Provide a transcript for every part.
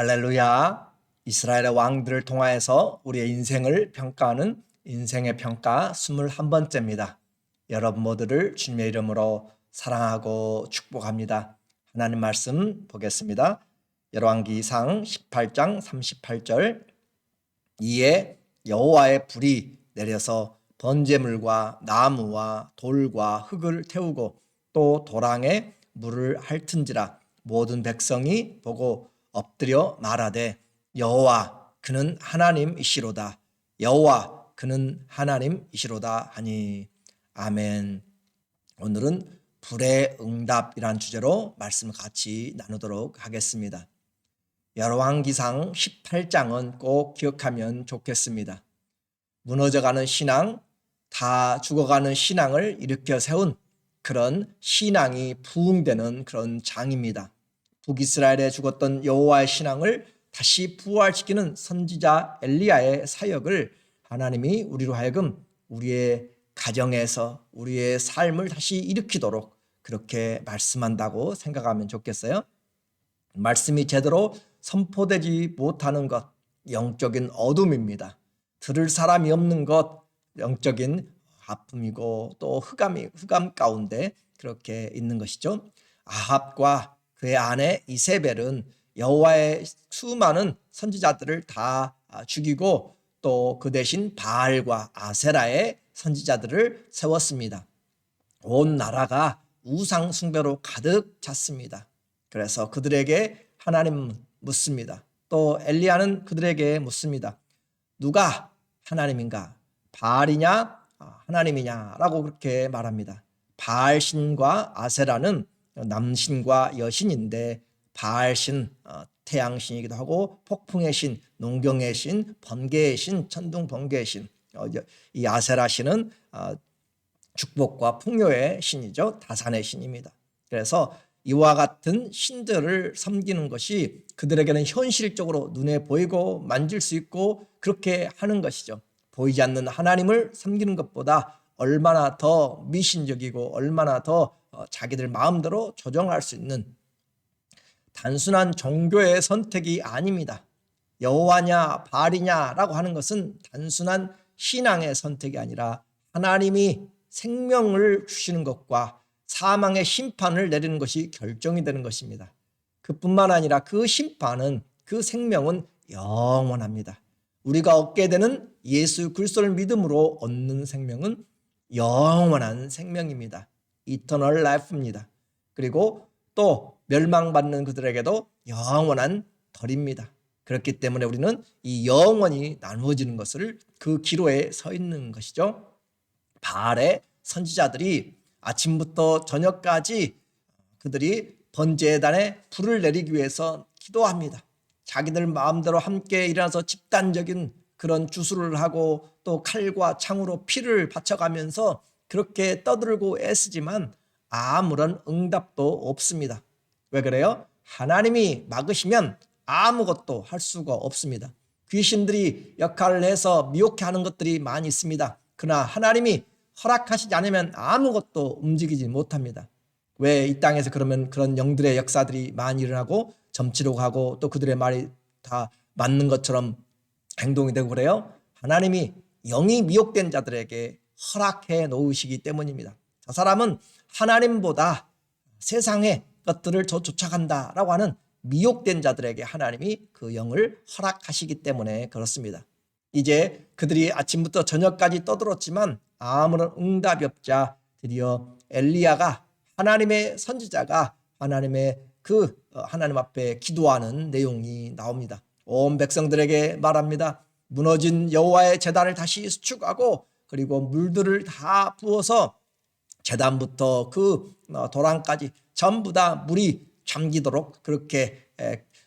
할렐루야. 이스라엘의 왕들을 통하여서 우리의 인생을 평가하는 인생의 평가 21번째입니다. 여러분 모두를 주님의 이름으로 사랑하고 축복합니다. 하나님 말씀 보겠습니다. 열왕기상 18장 38절. 이에 여호와의 불이 내려서 번제물과 나무와 돌과 흙을 태우고 또 도랑에 물을 핥은지라. 모든 백성이 보고 엎드려 말하되 여호와 그는 하나님이시로다. 여호와 그는 하나님이시로다 하니. 아멘. 오늘은 불의 응답이란 주제로 말씀을 같이 나누도록 하겠습니다. 열왕기상 18장은 꼭 기억하면 좋겠습니다. 무너져가는 신앙, 다 죽어가는 신앙을 일으켜 세운 그런 신앙이 부흥되는 그런 장입니다. 북이스라엘에 죽었던 여호와의 신앙을 다시 부활시키는 선지자 엘리야의 사역을 하나님이 우리로 하여금 우리의 가정에서 우리의 삶을 다시 일으키도록 그렇게 말씀한다고 생각하면 좋겠어요. 말씀이 제대로 선포되지 못하는 것, 영적인 어둠입니다. 들을 사람이 없는 것, 영적인 아픔이고 또 흑암 가운데 그렇게 있는 것이죠. 아합과 그의 아내 이세벨은 여호와의 수많은 선지자들을 다 죽이고 또 그 대신 바알과 아세라의 선지자들을 세웠습니다. 온 나라가 우상 숭배로 가득 찼습니다. 그래서 그들에게 하나님 묻습니다. 또 엘리야는 그들에게 묻습니다. 누가 하나님인가? 바알이냐 하나님이냐라고 그렇게 말합니다. 바알신과 아세라는 남신과 여신인데, 바알신 태양신이기도 하고 폭풍의 신, 농경의 신, 번개의 신, 천둥 번개의 신. 이 아세라신은 축복과 풍요의 신이죠. 다산의 신입니다. 그래서 이와 같은 신들을 섬기는 것이 그들에게는 현실적으로 눈에 보이고 만질 수 있고 그렇게 하는 것이죠. 보이지 않는 하나님을 섬기는 것보다 얼마나 더 미신적이고 얼마나 더 자기들 마음대로 조정할 수 있는 단순한 종교의 선택이 아닙니다. 여호와냐 바알이냐라고 하는 것은 단순한 신앙의 선택이 아니라 하나님이 생명을 주시는 것과 사망의 심판을 내리는 것이 결정이 되는 것입니다. 그뿐만 아니라 그 심판은, 그 생명은 영원합니다. 우리가 얻게 되는 예수 그리스도를 믿음으로 얻는 생명은 영원한 생명입니다. 이터널 라이프입니다. 그리고 또 멸망받는 그들에게도 영원한 덜입니다. 그렇기 때문에 우리는 이 영원이 나누어지는 것을 그 기로에 서 있는 것이죠. 바알의 선지자들이 아침부터 저녁까지 그들이 번제단에 불을 내리기 위해서 기도합니다. 자기들 마음대로 함께 일어나서 집단적인 그런 주술을 하고 또 칼과 창으로 피를 바쳐가면서 그렇게 떠들고 애쓰지만 아무런 응답도 없습니다. 왜 그래요? 하나님이 막으시면 아무것도 할 수가 없습니다. 귀신들이 역할을 해서 미혹하는 것들이 많이 있습니다. 그러나 하나님이 허락하시지 않으면 아무것도 움직이지 못합니다. 왜 이 땅에서 그러면 그런 영들의 역사들이 많이 일어나고 점치려고 하고 또 그들의 말이 다 맞는 것처럼 행동이 되고 그래요? 하나님이 영이 미혹된 자들에게 허락해 놓으시기 때문입니다. 저 사람은 하나님보다 세상의 것들을 더 쫓아간다라고 하는 미혹된 자들에게 하나님이 그 영을 허락하시기 때문에 그렇습니다. 이제 그들이 아침부터 저녁까지 떠들었지만 아무런 응답이 없자 드디어 엘리야가, 하나님의 선지자가 하나님 앞에 기도하는 내용이 나옵니다. 온 백성들에게 말합니다. 무너진 여호와의 제단을 다시 수축하고 그리고 물들을 다 부어서 제단부터 그 도랑까지 전부 다 물이 잠기도록 그렇게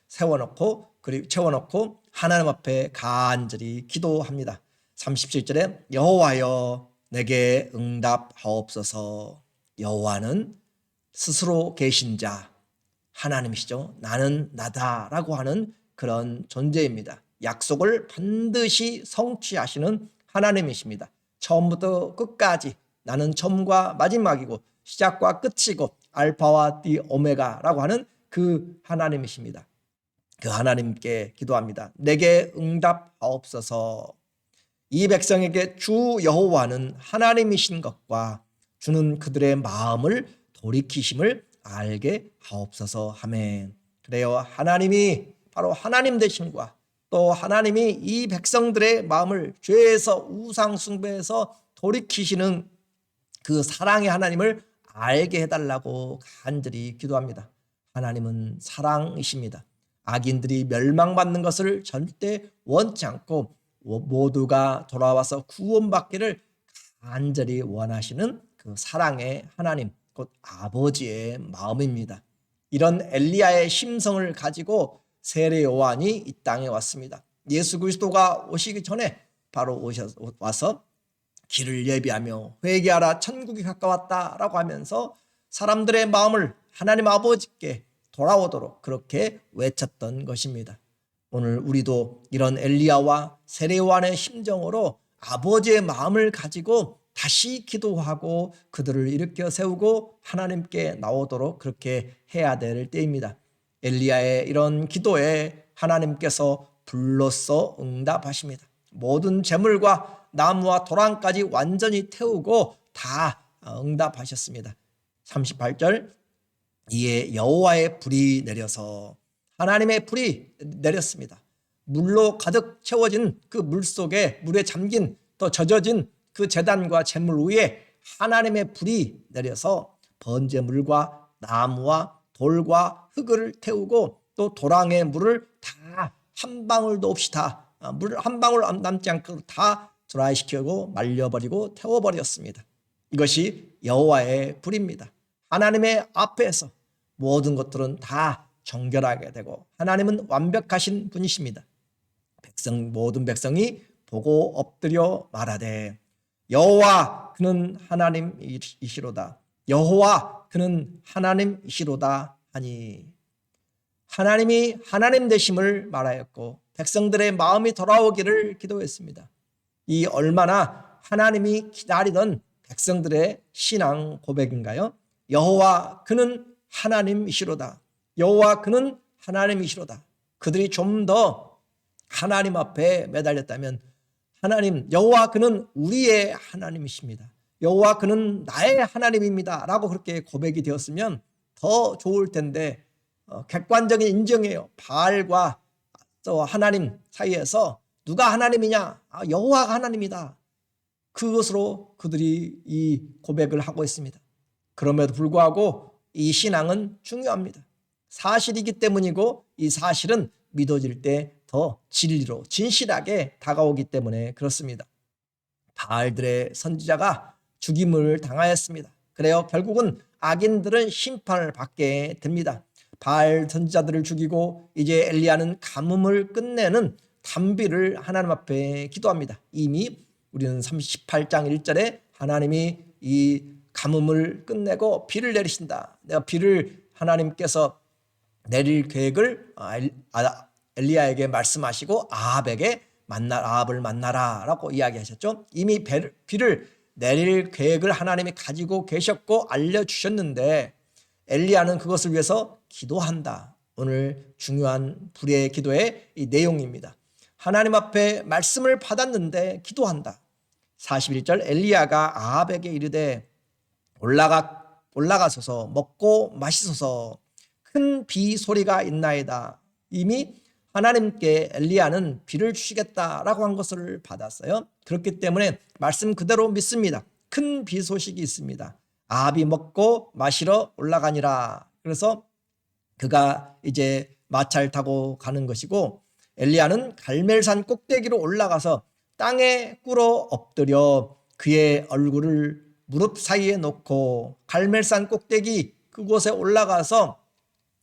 채워놓고 하나님 앞에 간절히 기도합니다. 37절에 여호와여 내게 응답하옵소서. 여호와는 스스로 계신 자, 하나님이시죠. 나는 나다라고 하는 그런 존재입니다. 약속을 반드시 성취하시는 하나님이십니다. 처음부터 끝까지 나는 처음과 마지막이고 시작과 끝이고 알파와 디 오메가라고 하는 그 하나님이십니다. 그 하나님께 기도합니다. 내게 응답하옵소서. 이 백성에게 주 여호와는 하나님이신 것과 주는 그들의 마음을 돌이키심을 알게 하옵소서 하매, 그래요, 하나님이 바로 하나님 되심과 또 하나님이 이 백성들의 마음을 죄에서 우상 숭배에서 돌이키시는 그 사랑의 하나님을 알게 해달라고 간절히 기도합니다. 하나님은 사랑이십니다. 악인들이 멸망받는 것을 절대 원치 않고 모두가 돌아와서 구원받기를 간절히 원하시는 그 사랑의 하나님, 곧 아버지의 마음입니다. 이런 엘리야의 심성을 가지고 세례 요한이 이 땅에 왔습니다. 예수 그리스도가 오시기 전에 바로 와서 길을 예비하며 회개하라 천국이 가까웠다라고 하면서 사람들의 마음을 하나님 아버지께 돌아오도록 그렇게 외쳤던 것입니다. 오늘 우리도 이런 엘리야와 세례 요한의 심정으로 아버지의 마음을 가지고 다시 기도하고 그들을 일으켜 세우고 하나님께 나오도록 그렇게 해야 될 때입니다. 엘리야의 이런 기도에 하나님께서 불로써 응답하십니다. 모든 재물과 나무와 도랑까지 완전히 태우고 다 응답하셨습니다. 38절, 이에 여호와의 불이 내려서, 하나님의 불이 내렸습니다. 물로 가득 채워진 그 물속에, 물에 잠긴 또 젖어진 그 제단과 제물 위에 하나님의 불이 내려서 번제물과 나무와 돌과 흙을 태우고 또 도랑의 물을 다 한 방울도 없이 다, 물 한 방울 남지 않고 다 드라이시키고 말려버리고 태워버렸습니다. 이것이 여호와의 불입니다. 하나님의 앞에서 모든 것들은 다 정결하게 되고 하나님은 완벽하신 분이십니다. 모든 백성이 보고 엎드려 말하되 여호와 그는 하나님이시로다, 여호와 그는 하나님이시로다 하니, 하나님이 하나님 되심을 말하였고 백성들의 마음이 돌아오기를 기도했습니다. 이 얼마나 하나님이 기다리던 백성들의 신앙 고백인가요? 여호와 그는 하나님이시로다, 여호와 그는 하나님이시로다. 그들이 좀 더 하나님 앞에 매달렸다면, 하나님 여호와 그는 우리의 하나님이십니다, 여호와 그는 나의 하나님입니다 라고 그렇게 고백이 되었으면 더 좋을 텐데, 객관적인 인정이에요. 바알과 또 하나님 사이에서 누가 하나님이냐? 여호와가 하나님이다. 그것으로 그들이 이 고백을 하고 있습니다. 그럼에도 불구하고 이 신앙은 중요합니다. 사실이기 때문이고 이 사실은 믿어질 때 더 진리로 진실하게 다가오기 때문에 그렇습니다. 바알들의 선지자가 죽임을 당하였습니다. 그래요, 결국은 악인들은 심판을 받게 됩니다. 바알 선지자들을 죽이고 이제 엘리야는 가뭄을 끝내는 단비를 하나님 앞에 기도합니다. 이미 우리는 38장 1절에 하나님이 이 가뭄을 끝내고 비를 내리신다, 내가 비를 하나님께서 내릴 계획을 엘리야에게 말씀하시고 아합을 만나라 라고 이야기하셨죠. 이미 비를 내릴 계획을 하나님이 가지고 계셨고 알려주셨는데 엘리야는 그것을 위해서 기도한다. 오늘 중요한 불의 기도의 이 내용입니다. 하나님 앞에 말씀을 받았는데 기도한다. 41절, 엘리야가 아합에게 이르되 올라가소서 먹고 마시소서, 큰 비 소리가 있나이다. 이미 하나님께 엘리야는 비를 주시겠다라고 한 것을 받았어요. 그렇기 때문에 말씀 그대로 믿습니다. 큰 비 소식이 있습니다. 아합이 먹고 마시러 올라가니라. 그래서 그가 이제 마차를 타고 가는 것이고, 엘리야는 갈멜산 꼭대기로 올라가서 땅에 꿇어 엎드려 그의 얼굴을 무릎 사이에 놓고 갈멜산 꼭대기 그곳에 올라가서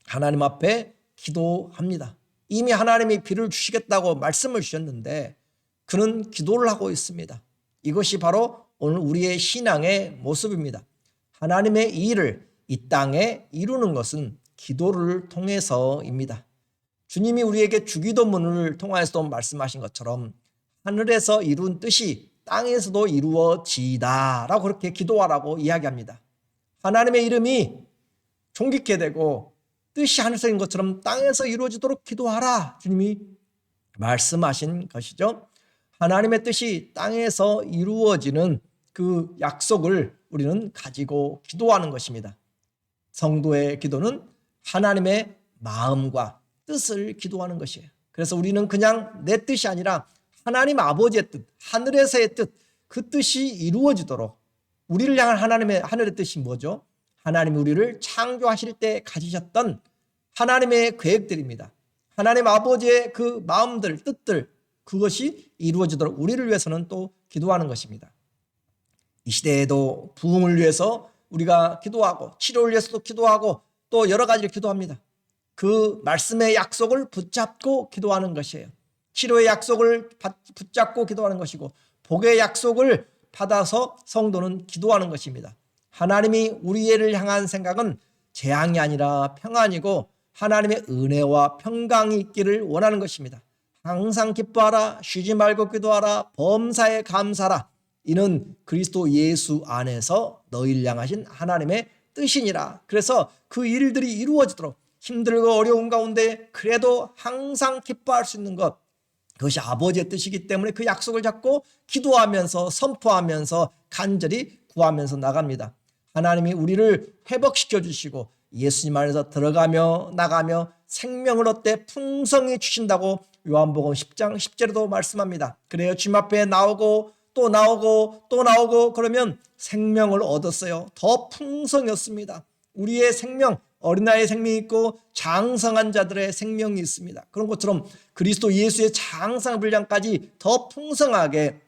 하나님 앞에 기도합니다. 이미 하나님이 비를 주시겠다고 말씀을 주셨는데 그는 기도를 하고 있습니다. 이것이 바로 오늘 우리의 신앙의 모습입니다. 하나님의 일을 이 땅에 이루는 것은 기도를 통해서입니다. 주님이 우리에게 주기도문을 통하여서 말씀하신 것처럼 하늘에서 이룬 뜻이 땅에서도 이루어지이다 라고 그렇게 기도하라고 이야기합니다. 하나님의 이름이 존귀케 되고 뜻이 하늘에서 이룬 것처럼 땅에서 이루어지도록 기도하라. 주님이 말씀하신 것이죠. 하나님의 뜻이 땅에서 이루어지는 그 약속을 우리는 가지고 기도하는 것입니다. 성도의 기도는 하나님의 마음과 뜻을 기도하는 것이에요. 그래서 우리는 그냥 내 뜻이 아니라 하나님 아버지의 뜻, 하늘에서의 뜻, 그 뜻이 이루어지도록, 우리를 향한 하늘의 뜻이 뭐죠? 하나님이 우리를 창조하실 때 가지셨던 하나님의 계획들입니다. 하나님 아버지의 그 마음들, 뜻들, 그것이 이루어지도록 우리를 위해서는 또 기도하는 것입니다. 이 시대에도 부흥을 위해서 우리가 기도하고, 치료를 위해서도 기도하고, 또 여러 가지를 기도합니다. 그 말씀의 약속을 붙잡고 기도하는 것이에요. 치료의 약속을 붙잡고 기도하는 것이고, 복의 약속을 받아서 성도는 기도하는 것입니다. 하나님이 우리를 향한 생각은 재앙이 아니라 평안이고 하나님의 은혜와 평강이 있기를 원하는 것입니다. 항상 기뻐하라, 쉬지 말고 기도하라, 범사에 감사하라. 이는 그리스도 예수 안에서 너희를 향하신 하나님의 뜻이니라. 그래서 그 일들이 이루어지도록 힘들고 어려운 가운데 그래도 항상 기뻐할 수 있는 것, 그것이 아버지의 뜻이기 때문에 그 약속을 잡고 기도하면서 선포하면서 간절히 구하면서 나갑니다. 하나님이 우리를 회복시켜 주시고 예수님 안에서 들어가며 나가며 생명을 얻되 풍성히 주신다고 요한복음 10장 10절에도 말씀합니다. 그래요. 주님 앞에 나오고 또 나오고 또 나오고 그러면 생명을 얻었어요. 더 풍성이었습니다. 우리의 생명, 어린아이의 생명이 있고 장성한 자들의 생명이 있습니다. 그런 것처럼 그리스도 예수의 장성한 분량까지 더 풍성하게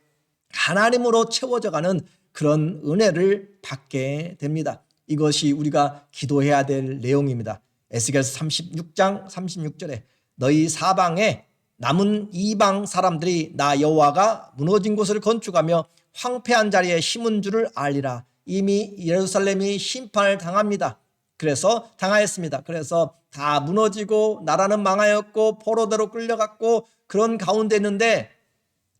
하나님으로 채워져가는 그런 은혜를 받게 됩니다. 이것이 우리가 기도해야 될 내용입니다. 에스겔서 36장 36절에 너희 사방에 남은 이방 사람들이 나 여호와가 무너진 곳을 건축하며 황폐한 자리에 심은 줄을 알리라. 이미 예루살렘이 심판을 당합니다. 그래서 당하였습니다. 그래서 다 무너지고 나라는 망하였고 포로대로 끌려갔고 그런 가운데 있는데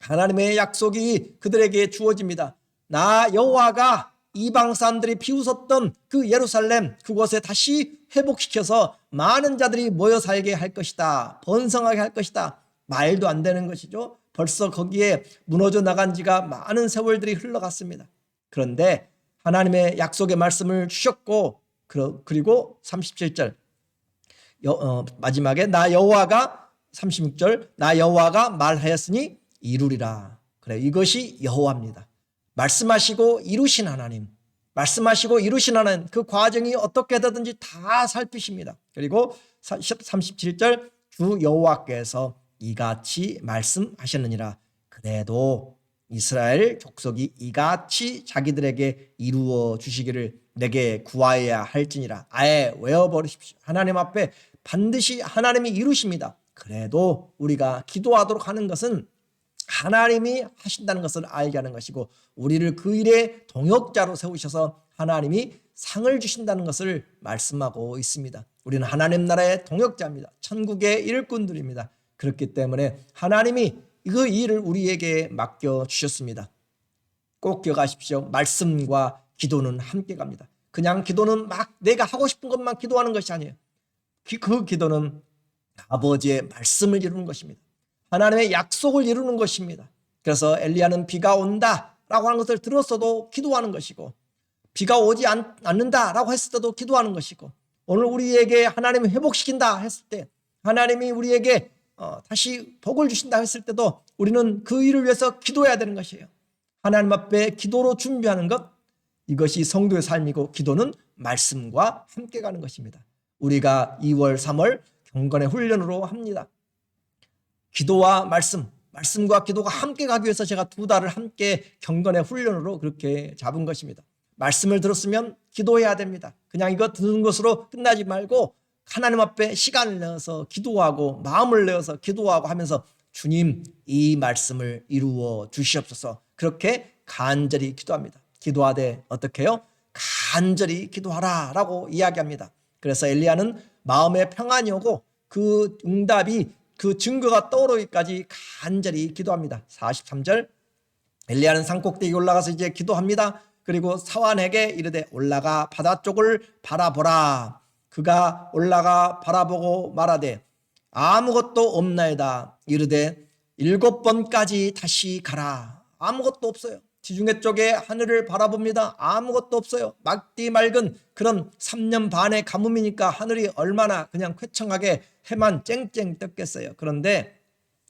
하나님의 약속이 그들에게 주어집니다. 나 여호와가 이방 사람들이 비웃었던 그 예루살렘, 그곳에 다시 회복시켜서 많은 자들이 모여 살게 할 것이다. 번성하게 할 것이다. 말도 안 되는 것이죠. 벌써 거기에 무너져 나간 지가 많은 세월들이 흘러갔습니다. 그런데 하나님의 약속의 말씀을 주셨고, 그리고 37절 마지막에 나 여호와가 36절 나 여호와가 말하였으니 이루리라. 그래, 이것이 여호와입니다. 말씀하시고 이루신 하나님, 말씀하시고 이루신 하나님, 그 과정이 어떻게 되든지 다 살피십니다. 그리고 37절 주 여호와께서 이같이 말씀하셨느니라. 그래도 이스라엘 족속이 이같이 자기들에게 이루어 주시기를 내게 구하여야 할지니라. 아예 외워버리십시오. 하나님 앞에 반드시 하나님이 이루십니다. 그래도 우리가 기도하도록 하는 것은 하나님이 하신다는 것을 알게 하는 것이고, 우리를 그 일의 동역자로 세우셔서 하나님이 상을 주신다는 것을 말씀하고 있습니다. 우리는 하나님 나라의 동역자입니다. 천국의 일꾼들입니다. 그렇기 때문에 하나님이 그 일을 우리에게 맡겨주셨습니다. 꼭 기억하십시오. 말씀과 기도는 함께 갑니다. 그냥 기도는 막 내가 하고 싶은 것만 기도하는 것이 아니에요. 그 기도는 아버지의 말씀을 이루는 것입니다. 하나님의 약속을 이루는 것입니다. 그래서 엘리야는 비가 온다라고 하는 것을 들었어도 기도하는 것이고, 비가 오지 않는다라고 했을 때도 기도하는 것이고, 오늘 우리에게 하나님이 회복시킨다 했을 때, 하나님이 우리에게 다시 복을 주신다 했을 때도 우리는 그 일을 위해서 기도해야 되는 것이에요. 하나님 앞에 기도로 준비하는 것, 이것이 성도의 삶이고, 기도는 말씀과 함께 가는 것입니다. 우리가 2월, 3월 경건의 훈련으로 합니다. 기도와 말씀과 기도가 함께 가기 위해서 제가 2달을 함께 경건의 훈련으로 그렇게 잡은 것입니다. 말씀을 들었으면 기도해야 됩니다. 그냥 이거 듣는 것으로 끝나지 말고 하나님 앞에 시간을 내어서 기도하고 마음을 내어서 기도하고 하면서 주님, 이 말씀을 이루어 주시옵소서. 그렇게 간절히 기도합니다. 기도하되 어떻게 해요? 간절히 기도하라 라고 이야기합니다. 그래서 엘리야는 마음의 평안이 오고 그 응답이, 그 증거가 떠오르기까지 간절히 기도합니다. 43절 엘리야는 산꼭대기 올라가서 이제 기도합니다. 그리고 사환에게 이르되 올라가 바다 쪽을 바라보라. 그 그가 올라가 바라보고 말하되 아무것도 없나이다. 이르되 7번까지 다시 가라. 아무것도 없어요. 지중해 쪽에 하늘을 바라봅니다. 아무것도 없어요. 막디 맑은 그런 3년 반의 가뭄이니까 하늘이 얼마나 그냥 쾌청하게 해만 쨍쨍 떴겠어요. 그런데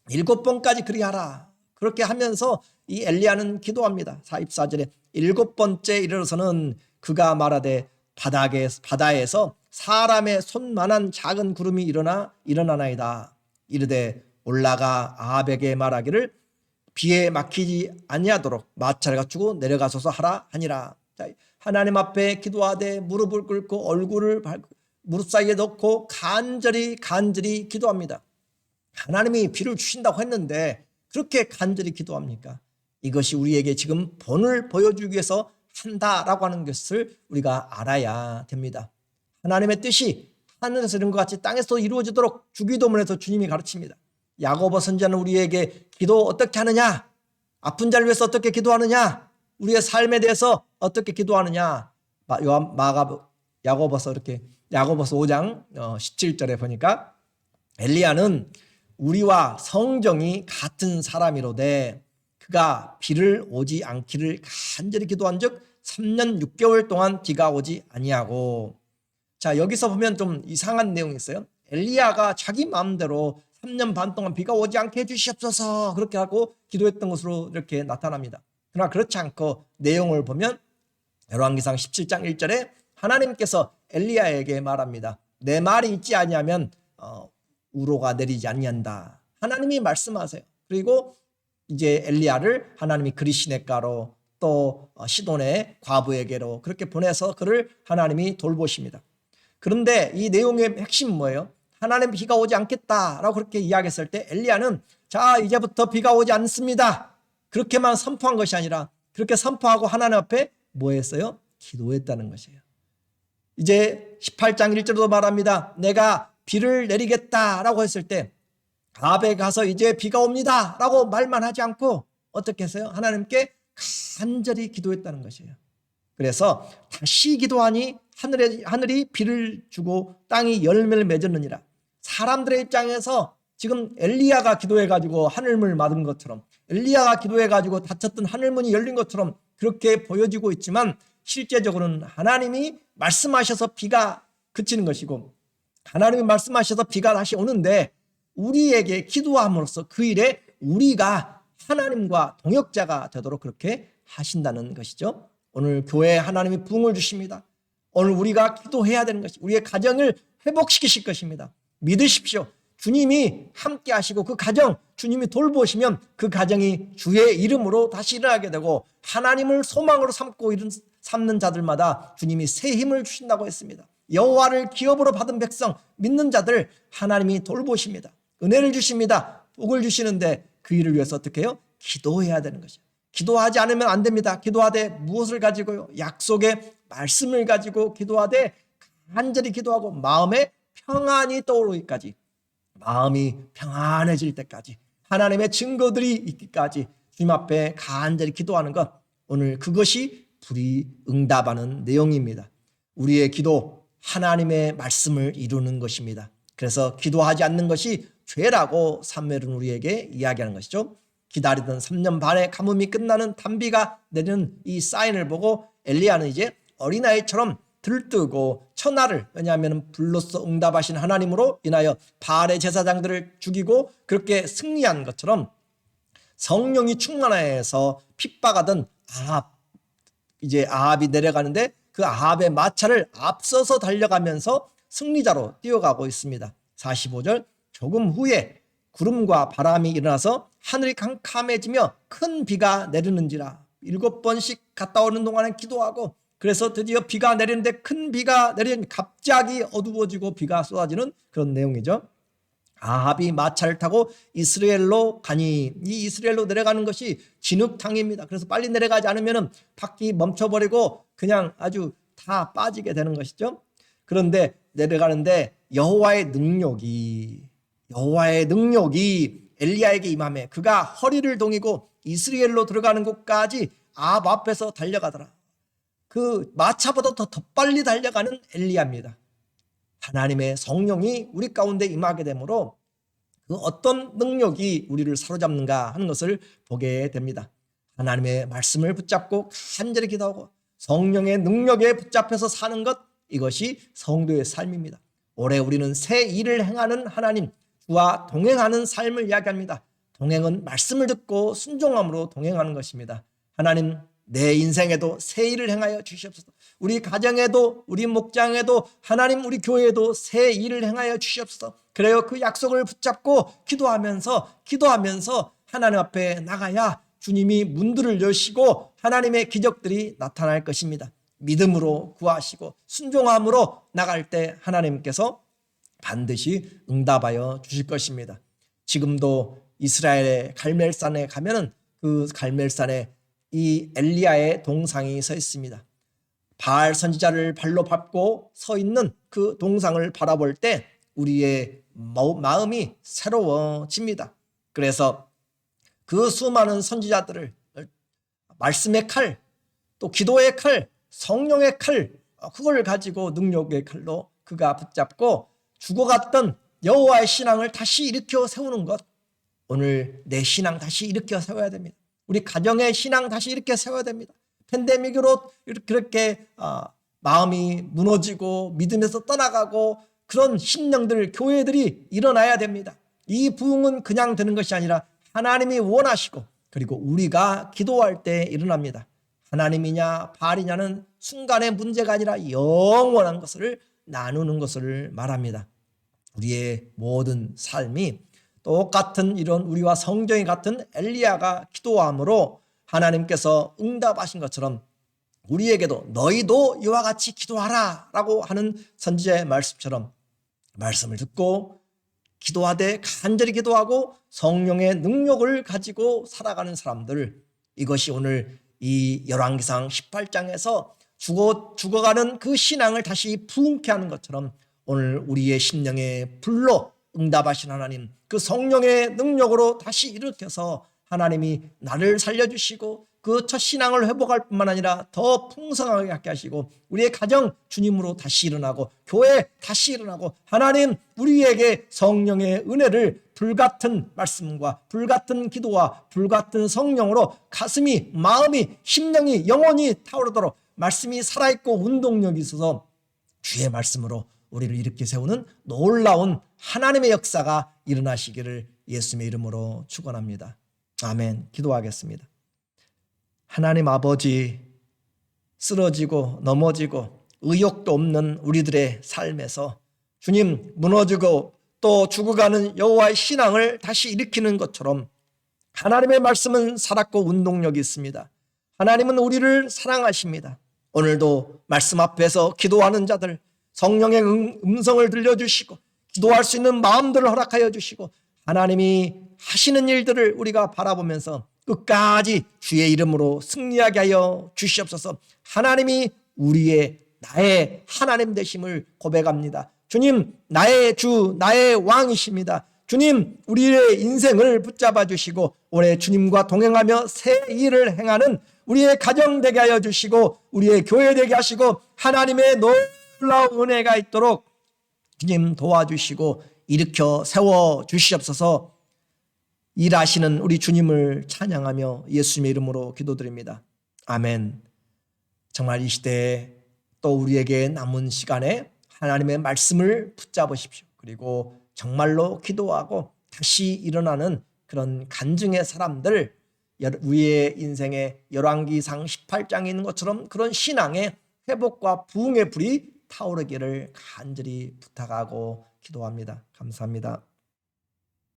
7번까지 그리하라. 그렇게 하면서 이 엘리야는 기도합니다. 44절에 7번째 이르러서는 그가 말하되 바다에서 사람의 손만한 작은 구름이 일어나나이다. 이르되 올라가 아합에게 말하기를 비에 막히지 아니하도록 마차를 갖추고 내려가소서 하라 하니라. 하나님 앞에 기도하되 무릎을 꿇고 얼굴을 무릎 사이에 넣고 간절히 기도합니다. 하나님이 비를 주신다고 했는데 그렇게 간절히 기도합니까? 이것이 우리에게 지금 본을 보여주기 위해서 한다라고 하는 것을 우리가 알아야 됩니다. 하나님의 뜻이 하늘에서 이런 것 같이 땅에서 이루어지도록 주기도문에서 주님이 가르칩니다. 야고보 선지자는 우리에게 기도 어떻게 하느냐, 아픈 자를 위해서 어떻게 기도하느냐, 우리의 삶에 대해서 어떻게 기도하느냐, 야고보서 5장 17절에 보니까 엘리야는 우리와 성정이 같은 사람이로되 그가 비를 오지 않기를 간절히 기도한즉 3년 6개월 동안 비가 오지 아니하고. 자, 여기서 보면 좀 이상한 내용이 있어요. 엘리야가 자기 마음대로 3년 반 동안 비가 오지 않게 해주시옵소서 그렇게 하고 기도했던 것으로 이렇게 나타납니다. 그러나 그렇지 않고 내용을 보면 열왕기상 17장 1절에 하나님께서 엘리야에게 말합니다. 내 말이 있지 아니하면 우로가 내리지 아니한다. 하나님이 말씀하세요. 그리고 이제 엘리야를 하나님이 그리시네가로 또 시돈의 과부에게로 그렇게 보내서 그를 하나님이 돌보십니다. 그런데 이 내용의 핵심은 뭐예요? 하나님 비가 오지 않겠다라고 그렇게 이야기했을 때 엘리야는 자 이제부터 비가 오지 않습니다. 그렇게만 선포한 것이 아니라 그렇게 선포하고 하나님 앞에 뭐 했어요? 기도했다는 것이에요. 이제 18장 1절도 말합니다. 내가 비를 내리겠다라고 했을 때 아합에 가서 이제 비가 옵니다 라고 말만 하지 않고 어떻게 했어요? 하나님께 간절히 기도했다는 것이에요. 그래서 다시 기도하니 하늘이 비를 주고 땅이 열매를 맺었느니라. 사람들의 입장에서 지금 엘리야가 기도해가지고 하늘문을 막은 것처럼 엘리야가 기도해가지고 닫혔던 하늘문이 열린 것처럼 그렇게 보여지고 있지만 실제적으로는 하나님이 말씀하셔서 비가 그치는 것이고 하나님이 말씀하셔서 비가 다시 오는데 우리에게 기도함으로써 그 일에 우리가 하나님과 동역자가 되도록 그렇게 하신다는 것이죠. 오늘 교회에 하나님이 부흥을 주십니다. 오늘 우리가 기도해야 되는 것이 우리의 가정을 회복시키실 것입니다. 믿으십시오. 주님이 함께 하시고 그 가정 주님이 돌보시면 그 가정이 주의 이름으로 다시 일어나게 되고 하나님을 소망으로 삼는 자들마다 주님이 새 힘을 주신다고 했습니다. 여호와를 기업으로 받은 백성 믿는 자들 하나님이 돌보십니다. 은혜를 주십니다. 복을 주시는데 그 일을 위해서 어떻게 해요? 기도해야 되는 것이죠. 기도하지 않으면 안 됩니다. 기도하되 무엇을 가지고요? 약속의 말씀을 가지고 기도하되 간절히 기도하고 마음에 평안이 떠오르기까지 마음이 평안해질 때까지 하나님의 증거들이 있기까지 주님 앞에 간절히 기도하는 것 오늘 그것이 불이응답하는 내용입니다. 우리의 기도 하나님의 말씀을 이루는 것입니다. 그래서 기도하지 않는 것이 죄라고 사무엘은 우리에게 이야기하는 것이죠. 기다리던 3년 반의 가뭄이 끝나는 단비가 내리는 이 사인을 보고 엘리야는 이제 어린아이처럼 들뜨고 천하를 왜냐하면 불로써 응답하신 하나님으로 인하여 바알의 제사장들을 죽이고 그렇게 승리한 것처럼 성령이 충만해서 핍박하던 아합이 내려가는데 그 아합의 마차를 앞서서 달려가면서 승리자로 뛰어가고 있습니다. 45절 조금 후에 구름과 바람이 일어나서 하늘이 캄캄해지며 큰 비가 내리는지라 7번씩 갔다 오는 동안에 기도하고 그래서 드디어 비가 내리는데 큰 비가 내리는 갑자기 어두워지고 비가 쏟아지는 그런 내용이죠. 아합이 마차를 타고 이스라엘로 가니 이 이스라엘로 내려가는 것이 진흙탕입니다. 그래서 빨리 내려가지 않으면 바퀴 멈춰버리고 그냥 아주 다 빠지게 되는 것이죠. 그런데 내려가는데 여호와의 능력이 엘리야에게 임하매 그가 허리를 동이고 이스라엘로 들어가는 곳까지 아합 앞에서 달려가더라. 그 마차보다 더 빨리 달려가는 엘리야입니다. 하나님의 성령이 우리 가운데 임하게 되므로 그 어떤 능력이 우리를 사로잡는가 하는 것을 보게 됩니다. 하나님의 말씀을 붙잡고 간절히 기도하고 성령의 능력에 붙잡혀서 사는 것, 이것이 성도의 삶입니다. 올해 우리는 새 일을 행하는 하나님, 주와 동행하는 삶을 이야기합니다. 동행은 말씀을 듣고 순종함으로 동행하는 것입니다. 하나님, 내 인생에도 새 일을 행하여 주시옵소서. 우리 가정에도, 우리 목장에도, 하나님 우리 교회에도 새 일을 행하여 주시옵소서. 그래요, 그 약속을 붙잡고 기도하면서 하나님 앞에 나가야 주님이 문들을 여시고 하나님의 기적들이 나타날 것입니다. 믿음으로 구하시고 순종함으로 나갈 때 하나님께서 반드시 응답하여 주실 것입니다. 지금도 이스라엘의 갈멜산에 가면은 그 갈멜산에 이 엘리야의 동상이 서 있습니다. 바알 선지자를 발로 밟고 서 있는 그 동상을 바라볼 때 우리의 마음이 새로워집니다. 그래서 그 수많은 선지자들을 말씀의 칼, 또 기도의 칼, 성령의 칼, 그걸 가지고 능력의 칼로 그가 붙잡고 죽어갔던 여호와의 신앙을 다시 일으켜 세우는 것, 오늘 내 신앙 다시 일으켜 세워야 됩니다. 우리 가정의 신앙 다시 일으켜 세워야 됩니다. 팬데믹으로 그렇게 마음이 무너지고 믿음에서 떠나가고 그런 심령들, 교회들이 일어나야 됩니다. 이 부흥은 그냥 되는 것이 아니라 하나님이 원하시고 그리고 우리가 기도할 때 일어납니다. 하나님이냐 바알이냐는 순간의 문제가 아니라 영원한 것을 나누는 것을 말합니다. 우리의 모든 삶이 똑같은 이런 우리와 성경이 같은 엘리야가 기도함으로 하나님께서 응답하신 것처럼 우리에게도 너희도 이와 같이 기도하라 라고 하는 선지자의 말씀처럼 말씀을 듣고 기도하되 간절히 기도하고 성령의 능력을 가지고 살아가는 사람들, 이것이 오늘 이 열왕기상 18장에서 죽어가는 그 신앙을 다시 부흥케 하는 것처럼 오늘 우리의 심령의 불로 응답하신 하나님, 그 성령의 능력으로 다시 일으켜서 하나님이 나를 살려주시고 그 첫 신앙을 회복할 뿐만 아니라 더 풍성하게 하게 하시고 우리의 가정 주님으로 다시 일어나고 교회 다시 일어나고 하나님 우리에게 성령의 은혜를 불같은 말씀과 불같은 기도와 불같은 성령으로 가슴이, 마음이, 심령이, 영혼이 타오르도록 말씀이 살아있고 운동력이 있어서 주의 말씀으로 우리를 일으켜 세우는 놀라운 하나님의 역사가 일어나시기를 예수님의 이름으로 축원합니다. 아멘. 기도하겠습니다. 하나님 아버지, 쓰러지고 넘어지고 의욕도 없는 우리들의 삶에서 주님 무너지고 또 죽어가는 여호와의 신앙을 다시 일으키는 것처럼 하나님의 말씀은 살았고 운동력이 있습니다. 하나님은 우리를 사랑하십니다. 오늘도 말씀 앞에서 기도하는 자들 성령의 음성을 들려주시고 기도할 수 있는 마음들을 허락하여 주시고 하나님이 하시는 일들을 우리가 바라보면서 끝까지 주의 이름으로 승리하게 하여 주시옵소서. 하나님이 나의 하나님 되심을 고백합니다. 주님, 나의 주, 나의 왕이십니다. 주님, 우리의 인생을 붙잡아 주시고 올해 주님과 동행하며 새 일을 행하는 우리의 가정 되게 하여 주시고 우리의 교회 되게 하시고 하나님의 놀라운 은혜가 있도록 주님 도와주시고 일으켜 세워 주시옵소서. 일하시는 우리 주님을 찬양하며 예수님의 이름으로 기도드립니다. 아멘. 정말 이 시대에 또 우리에게 남은 시간에 하나님의 말씀을 붙잡으십시오. 그리고 정말로 기도하고 다시 일어나는 그런 간증의 사람들, 우리의 인생의 열왕기상 18장에 있는 것처럼 그런 신앙의 회복과 부흥의 불이 타오르기를 간절히 부탁하고 기도합니다. 감사합니다.